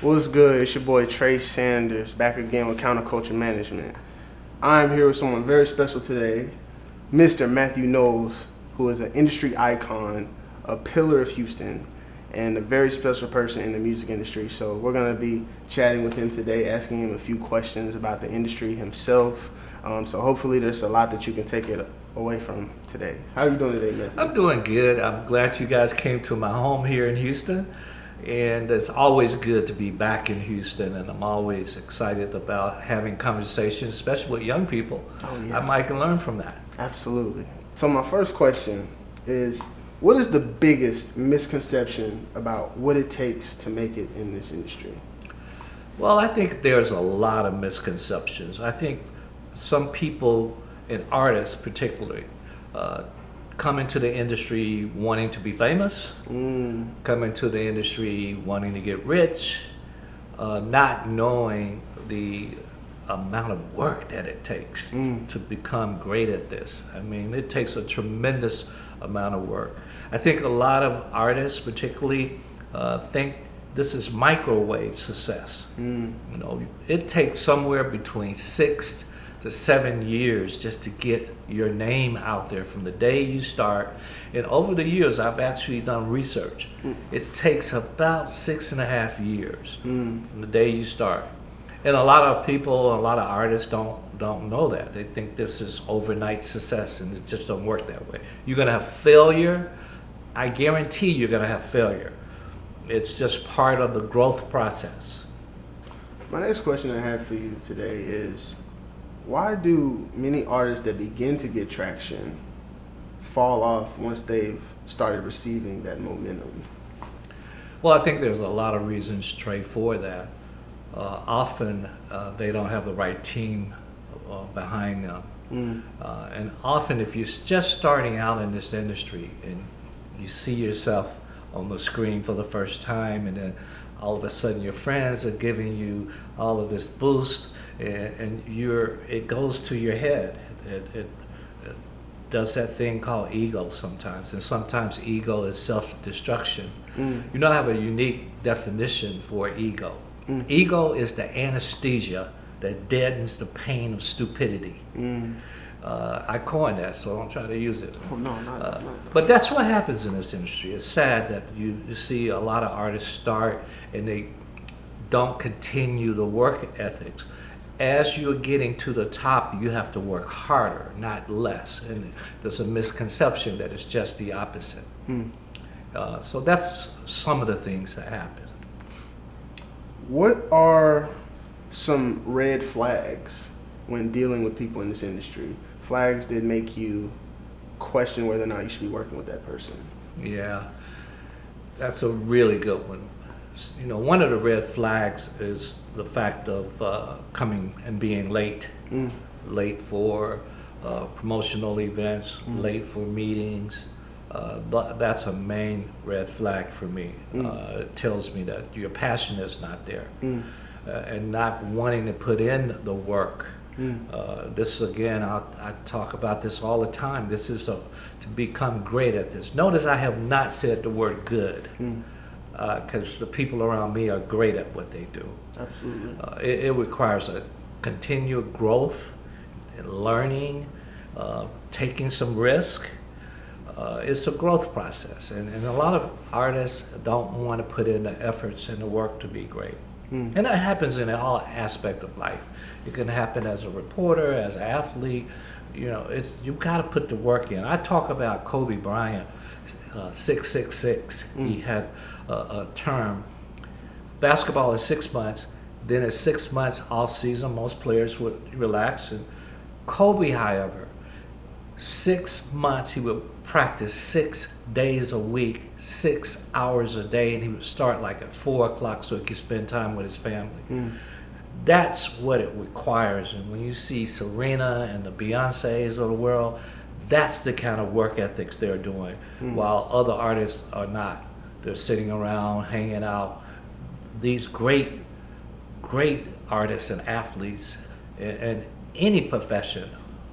What's good? It's your boy Trey Sanders back again with Counterculture Management. I'm here with someone very special today, Mr. Mathew Knowles, who is an industry icon, a pillar of Houston, and a very special person in the music industry. So we're going to be chatting with him today, asking him a few questions about the industry himself. So hopefully there's a lot that you can take it away from today. How are you doing today, Mathew? I'm doing good. I'm glad you guys came to my home here in Houston. And it's always good to be back in Houston, and I'm always excited about having conversations, especially with young people. Oh, yeah. I might can learn from that. Absolutely. So my first question is, what is the biggest misconception about what it takes to make it in this industry? Well, I think there's a lot of misconceptions. I think some people, and artists particularly, come into the industry wanting to be famous, come into the industry wanting to get rich, not knowing the amount of work that it takes to become great at this. I mean, it takes a tremendous amount of work. I think a lot of artists particularly think this is microwave success. You know, it takes somewhere between 6 to 7 years just to get your name out there from the day you start. And over the years, I've actually done research. It takes about 6.5 years from the day you start. And a lot of people, a lot of artists don't know that. They think this is overnight success, and it just don't work that way. You're gonna have failure. I guarantee you're gonna have failure. It's just part of the growth process. My next question I have for you today is, why do many artists that begin to get traction fall off once they've started receiving that momentum? Well, I think there's a lot of reasons, Trey, for that. Often they don't have the right team behind them. And often if you're just starting out in this industry and you see yourself on the screen for the first time, and then all of a sudden your friends are giving you all of this boost, and it goes to your head. It does that thing called ego sometimes, and sometimes ego is self-destruction. You know, I have a unique definition for ego. Ego is the anesthesia that deadens the pain of stupidity. I coined that, so don't try to use it. Oh, no, not. But that's what happens in this industry. It's sad that you see a lot of artists start and they don't continue the work ethics. As you're getting to the top, you have to work harder, not less. And there's a misconception that it's just the opposite. So that's some of the things that happen. What are some red flags when dealing with people in this industry? Flags that make you question whether or not you should be working with that person? Yeah, that's a really good one. You know, one of the red flags is the fact of coming and being late. Late for promotional events, late for meetings. But that's a main red flag for me. It tells me that your passion is not there, and not wanting to put in the work. This again, I talk about this all the time. This is to become great at this. Notice I have not said the word good, because the people around me are great at what they do. Absolutely. It requires a continued growth, and learning, taking some risk. It's a growth process, and a lot of artists don't want to put in the efforts and the work to be great. And that happens in all aspects of life. It can happen as a reporter, as an athlete. You know, you've got to put the work in. I talk about Kobe Bryant, 666. He had a term. Basketball is 6 months, then it's 6 months off season. Most players would relax. And Kobe, however, 6 months he would practice 6 days a week, 6 hours a day, and he would start like at 4 o'clock so he could spend time with his family. That's what it requires. And when you see Serena and the Beyoncés of the world, that's the kind of work ethics they're doing, while other artists are not. They're sitting around, hanging out. These great artists and athletes in any profession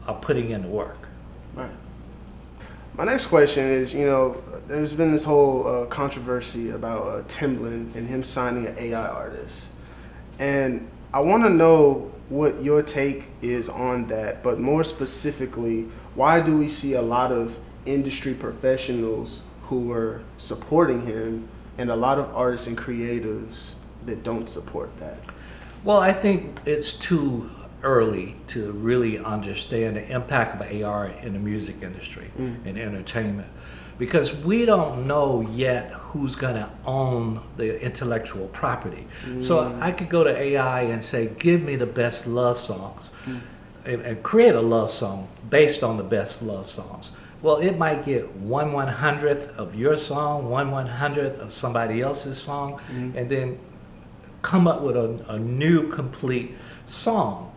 are putting in the work. Right. My next question is, there's been this whole controversy about Timbaland and him signing an AI artist. And I want to know what your take is on that, but more specifically, why do we see a lot of industry professionals who are supporting him and a lot of artists and creatives that don't support that? Well, I think it's too early to really understand the impact of AR in the music industry and entertainment, because we don't know yet who's going to own the intellectual property. So I could go to AI and say, give me the best love songs, and create a love song based on the best love songs. Well, it might get 1/100th of your song, 1/100th of somebody else's song, and then come up with a new complete song.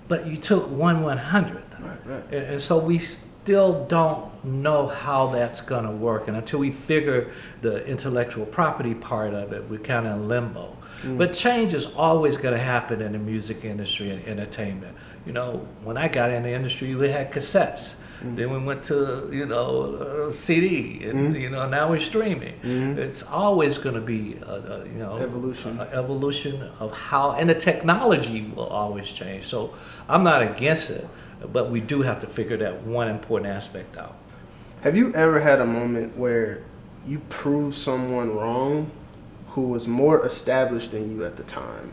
But you took 1/100th. Right. And so we still don't know how that's going to work. And until we figure the intellectual property part of it, we're kind of in limbo. But change is always going to happen in the music industry and entertainment. When I got in the industry, we had cassettes. Then we went to, CD, and, now we're streaming. It's always going to be, evolution of how, and the technology will always change. So I'm not against it, but we do have to figure that one important aspect out. Have you ever had a moment where you proved someone wrong who was more established than you at the time?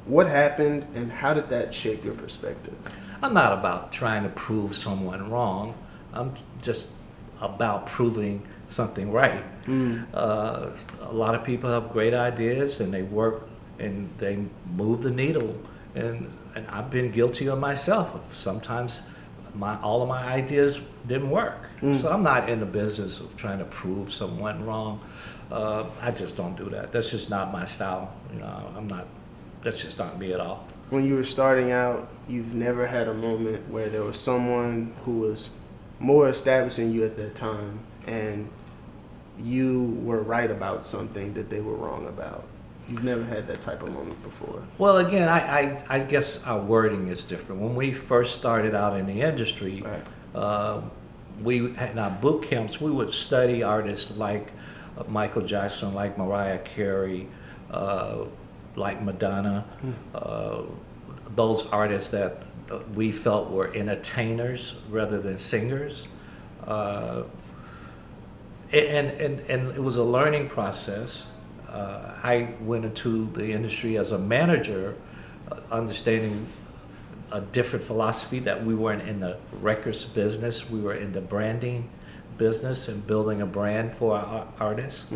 What happened, and how did that shape your perspective? I'm not about trying to prove someone wrong. I'm just about proving something right. A lot of people have great ideas, and they work and they move the needle. And I've been guilty of myself. Sometimes all of my ideas didn't work. So I'm not in the business of trying to prove someone wrong. I just don't do that. That's just not my style. That's just not me at all. When you were starting out, you've never had a moment where there was someone who was more established than you at that time, and you were right about something that they were wrong about. You've never had that type of moment before. Well, again, I guess our wording is different. When we first started out in the industry, we in our boot camps, we would study artists like Michael Jackson, like Mariah Carey, like Madonna, those artists that we felt were entertainers rather than singers. And it was a learning process. I went into the industry as a manager, understanding a different philosophy, that we weren't in the records business, we were in the branding business and building a brand for our artists.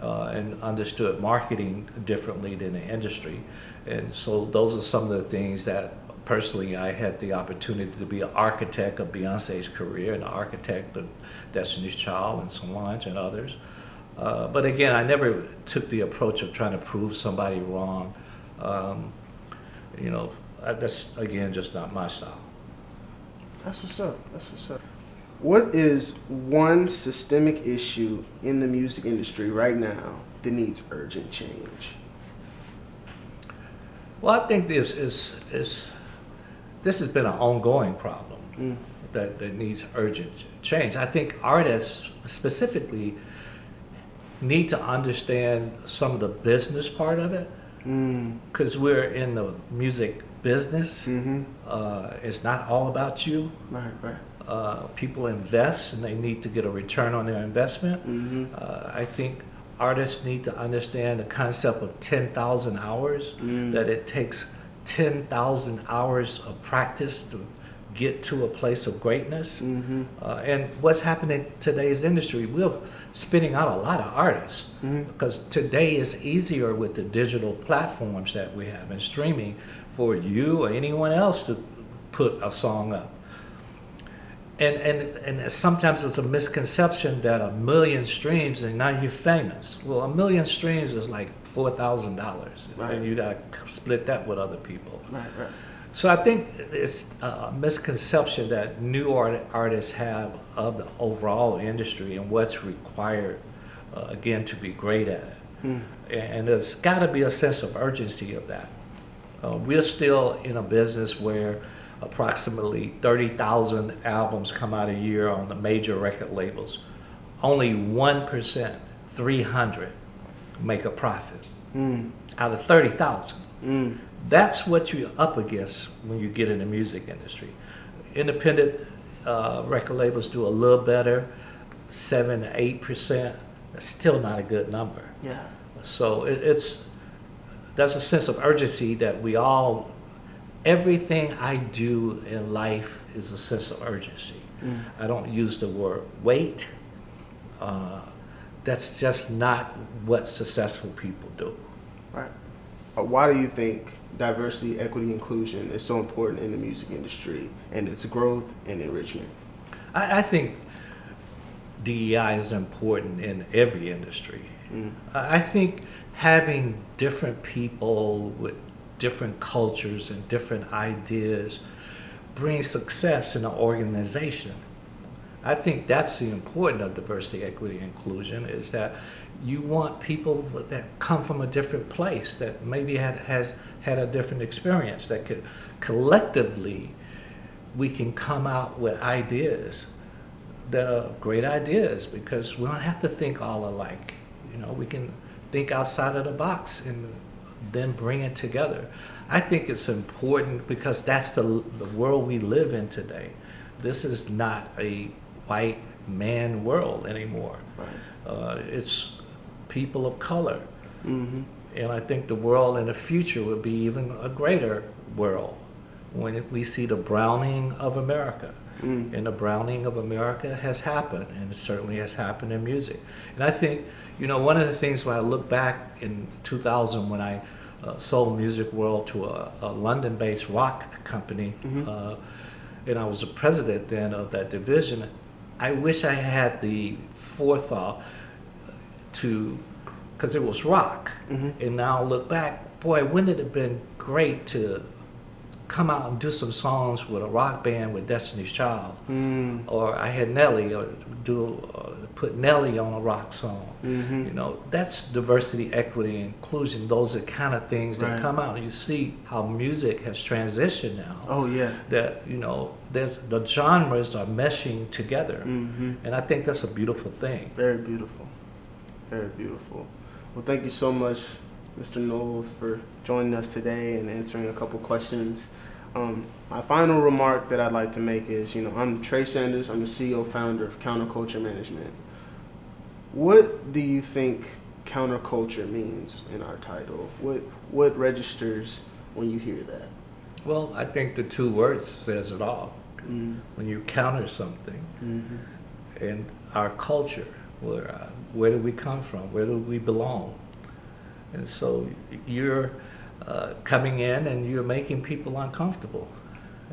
And understood marketing differently than the industry. And so those are some of the things that personally I had the opportunity to be an architect of Beyonce's career, and an architect of Destiny's Child and Solange and others. But again, I never took the approach of trying to prove somebody wrong. That's, again, just not my style. That's what's up. What is one systemic issue in the music industry right now that needs urgent change? Well, I think this has been an ongoing problem that needs urgent change. I think artists specifically need to understand some of the business part of it, because we're in the music business. It's not all about you. Right. People invest, and they need to get a return on their investment. I think artists need to understand the concept of 10,000 hours, that it takes 10,000 hours of practice to get to a place of greatness. And what's happening in today's industry, we're spitting out a lot of artists, because today is easier with the digital platforms that we have and streaming for you or anyone else to put a song up. And sometimes it's a misconception that 1 million streams and now you're famous. Well, 1 million streams is like $4,000, and you got to split that with other people. Right. So I think it's a misconception that new artists have of the overall industry and what's required, again, to be great at it. And there's got to be a sense of urgency of that. We're still in a business where approximately 30,000 albums come out a year on the major record labels. Only 1%, 300, make a profit out of 30,000. That's what you're up against when you get in the music industry. Independent record labels do a little better, 7 to 8%. That's still not a good number. Yeah. So there's a sense of urgency that we all, everything I do in life is a sense of urgency. I don't use the word wait. That's just not what successful people do. Right. Why do you think diversity, equity, inclusion is so important in the music industry and its growth and enrichment? I think DEI is important in every industry. I think having different people with different cultures and different ideas brings success in an organization. I think that's the importance of diversity, equity, inclusion, is that you want people that come from a different place, that maybe has had a different experience, that could collectively we can come out with ideas that are great ideas, because we don't have to think all alike. You know, we can think outside of the box and then bring it together. I think it's important because that's the world we live in today. This is not a white man world anymore. Right. It's people of color. And I think the world in the future will be even a greater world when we see the browning of America. And the browning of America has happened, and it certainly has happened in music. And I think, you know, one of the things when I look back in 2000 when I sold Music World to a London-based rock company, and I was the president then of that division, I wish I had the forethought to, because it was rock, and now look back, boy, wouldn't it have been great to come out and do some songs with a rock band with Destiny's Child, or I had Nelly, or put Nelly on a rock song. You know, that's diversity, equity, and inclusion. Those are the kind of things that come out. And you see how music has transitioned now. Oh yeah. That, you know, the genres are meshing together, and I think that's a beautiful thing. Very beautiful. Very beautiful. Well, thank you so much, Mr. Knowles, for joining us today and answering a couple questions. My final remark that I'd like to make is, you know, I'm Trey Sanders. I'm the CEO founder of Counterculture Management. What do you think counterculture means in our title? What registers when you hear that? Well, I think the two words says it all. When you counter something, and our culture, where do we come from? Where do we belong? And so you're coming in and you're making people uncomfortable.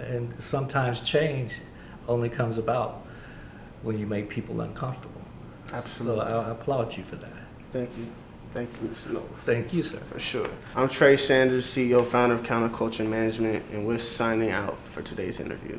And sometimes change only comes about when you make people uncomfortable. Absolutely. So I applaud you for that. Thank you. Thank you, Mr. Knowles. Thank you, sir. For sure. I'm Trey Sanders, CEO, founder of Counterculture Management, and we're signing out for today's interview.